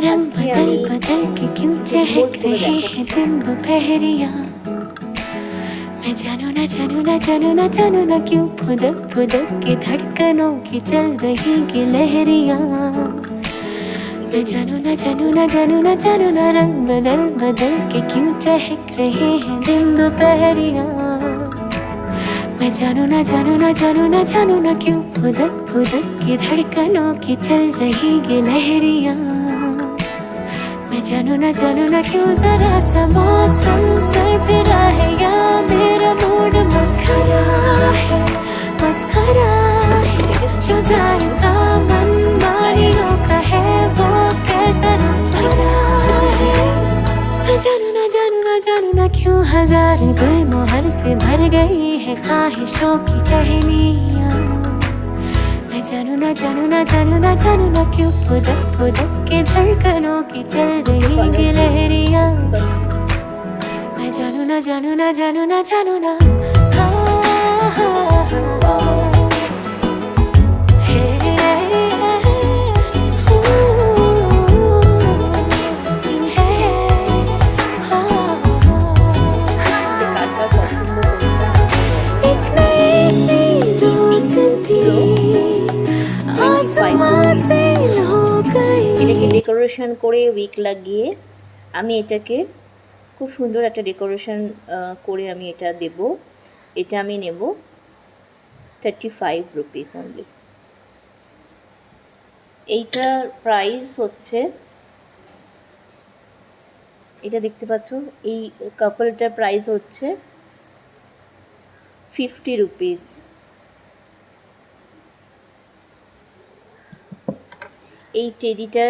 रंग আজকে बदल আমি बदल के क्यों ফুটবল चहक করে रहे हैं দেখাচ্ছি। दिन दोपहरिया। मैं जानू ना जानू ना जानू ना जानू ना क्यों फुदक फुदक के धड़कनों की चल रही गिलहरियाँ। मैं जानू ना जानू ना जानू ना जानू ना रंग बदल बदल के क्यों चहक रहे हैं दिन दोपहरिया। मैं जानू ना जानू ना जानू ना जानू ना क्यों फुदक फुदक के धड़कनों की चल रही गिलहरियाँ। मैं जानू ना क्यों जरा सा मौसम सरफिरा है या मेरा मूड मस्खरा है जो जायका मनमानियों का है वो कैसा रस भरा है। मैं जानू ना क्यों हजार गुलमोहर से भर गई है ख्वाहिशों की टहनियाँ। मैं जानू ना क्यों फुदक फुदक के धड़कनों की चल रही गिलहरियाँ। मैं जानू ना हे, हे, কার কার পছন্দ কোনটা एक नई सी दोस्ती आसमां से हो এটাকে गई। ডেকোরেশন করে উইক লাগিয়ে আমি এটাকে খুব সুন্দর একটা ডেকোরেশন করে আমি এটা দেব। এটা আমি নেব 35 রুপিস অনলি। এইটার প্রাইস হচ্ছে, এটা দেখতে পাচ্ছ, এই কাপলটার প্রাইস হচ্ছে 50 রুপিস। এই টেডিটার